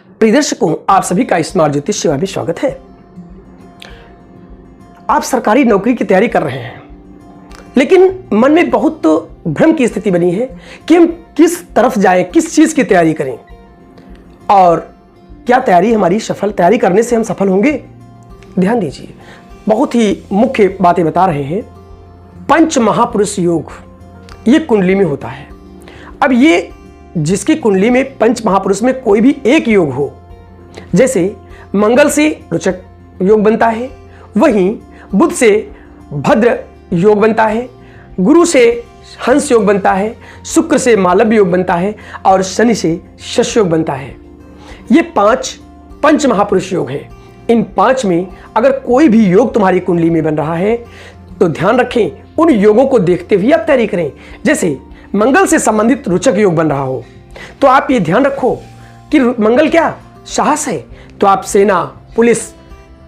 प्रिय दर्शकों, आप सभी का स्मार्ट ज्योतिष सेवा में स्वागत है। आप सरकारी नौकरी की तैयारी कर रहे हैं, लेकिन मन में बहुत भ्रम की स्थिति बनी है कि हम किस तरफ जाएं, किस चीज की तैयारी करें और क्या तैयारी करने से हम सफल होंगे। ध्यान दीजिए, बहुत ही मुख्य बातें बता रहे हैं। पंच महापुरुष योग ये कुंडली में होता है। अब ये जिसकी कुंडली में पंच महापुरुष में कोई भी एक योग हो, जैसे मंगल से रोचक योग बनता है, वहीं बुध से भद्र योग बनता है, गुरु से हंस योग बनता है, शुक्र से मालव योग बनता है और शनि से शश योग बनता है। ये पांच पंच महापुरुष योग है। इन पांच में अगर कोई भी योग तुम्हारी कुंडली में बन रहा है तो ध्यान रखें, उन योगों को देखते हुए आप तैयारी करें। जैसे मंगल से संबंधित रोचक योग बन रहा हो तो आप ये ध्यान रखो कि मंगल क्या साहस है, तो आप सेना, पुलिस,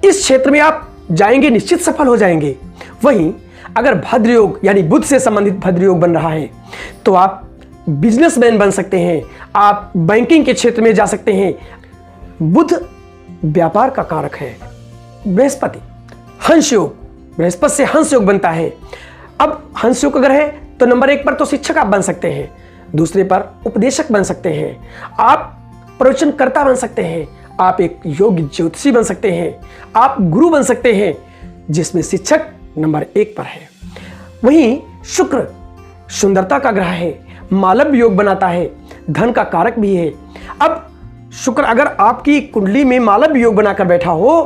इस क्षेत्र में आप जाएंगे, निश्चित सफल हो जाएंगे। वहीं अगर भद्र योग यानी बुध से संबंधित भद्र योग बन रहा है तो आप बिजनेसमैन बन सकते हैं, आप बैंकिंग के क्षेत्र में जा सकते हैं। बुध व्यापार का कारक है। बृहस्पति हंस योग, बृहस्पति से हंस योग बनता है। अब हंस योग अगर है तो नंबर 1 पर तो शिक्षक आप बन सकते हैं, दूसरे पर उपदेशक बन सकते हैं, आप प्रवचनकर्ता बन सकते हैं, आप एक योग्य ज्योतिषी बन सकते हैं, आप गुरु बन सकते हैं, जिसमें शिक्षक नंबर 1 पर है। वहीं शुक्र सुंदरता का ग्रह है, मालव योग बनाता है, धन का कारक भी है। अब शुक्र अगर आपकी कुंडली में मालव योग बनाकर बैठा हो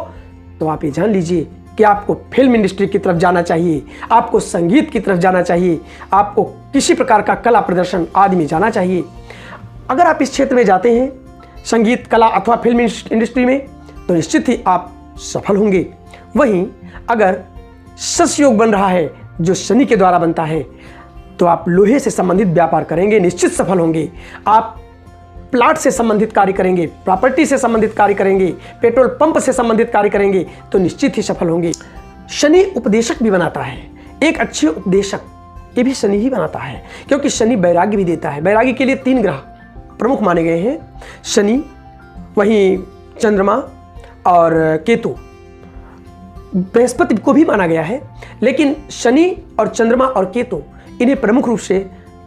तो आप ये जान लीजिए कि आपको फिल्म इंडस्ट्री की तरफ जाना चाहिए, आपको संगीत की तरफ जाना चाहिए, आपको किसी प्रकार का कला प्रदर्शन आदि में जाना चाहिए। अगर आप इस क्षेत्र में जाते हैं, संगीत, कला अथवा फिल्म इंडस्ट्री में, तो निश्चित ही आप सफल होंगे। वहीं अगर शश योग बन रहा है जो शनि के द्वारा बनता है तो आप लोहे से संबंधित व्यापार करेंगे, निश्चित सफल होंगे। आप प्लाट से संबंधित कार्य करेंगे, प्रॉपर्टी से संबंधित कार्य करेंगे, पेट्रोल पंप से संबंधित कार्य करेंगे तो निश्चित ही सफल होंगे। शनि उपदेशक भी बनाता है, एक अच्छे उपदेशक ये भी शनि ही बनाता है, क्योंकि शनि वैराग्य भी देता है। वैराग्य के लिए 3 ग्रह प्रमुख माने गए हैं, शनि, वहीं चंद्रमा और केतु। बृहस्पति को भी माना गया है, लेकिन शनि और चंद्रमा और केतु इन्हें प्रमुख रूप से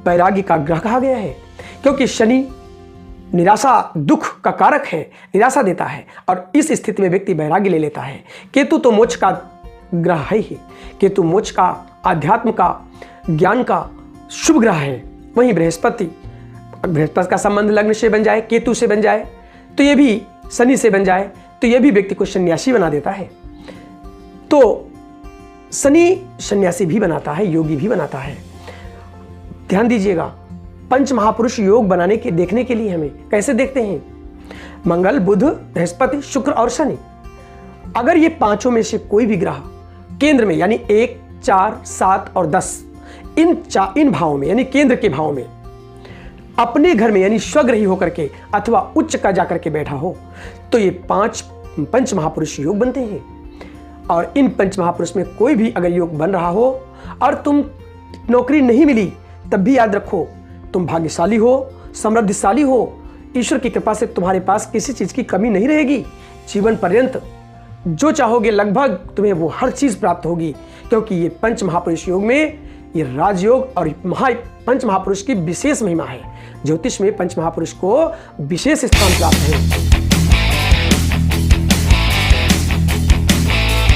वैराग्य का ग्रह कहा गया है, क्योंकि शनि निराशा, दुख का कारक है, निराशा देता है और इस स्थिति में व्यक्ति वैराग्य ले लेता है। केतु तो मोक्ष का ग्रह है ही, केतु मोक्ष का, आध्यात्म का, ज्ञान का शुभ ग्रह है। वहीं बृहस्पति का संबंध लग्न से बन जाए, केतु से बन जाए तो ये भी, शनि से बन जाए तो ये भी व्यक्ति को सन्यासी बना देता है। तो शनि सन्यासी भी बनाता है, योगी भी बनाता है। ध्यान दीजिएगा, पंच महापुरुष योग बनाने के देखने के लिए हमें कैसे देखते हैं? मंगल, बुध, बृहस्पति, शुक्र और शनि। अगर ये पांचों में से कोई भी ग्रह केंद्र में यानी 1, 4, 7 और 10 इन भावों में यानी केंद्र के भाव में अपने घर में यानी स्वग्रही होकर के अथवा उच्च का जाकर के बैठा हो तो ये 5 पंच महापुरुष योग बनते हैं। और इन पंच महापुरुष में कोई भी अगर योग बन रहा हो और तुम नौकरी नहीं मिली, तब भी याद रखो तुम भाग्यशाली हो, समृद्धशाली हो। ईश्वर की कृपा से तुम्हारे पास किसी चीज की कमी नहीं रहेगी। जीवन पर्यंत जो चाहोगे लगभग तुम्हें वो हर चीज प्राप्त होगी, क्योंकि ये पंच महापुरुष योग में ये राजयोग और पंच महापुरुष की विशेष महिमा है। ज्योतिष में पंच महापुरुष को विशेष स्थान प्राप्त है।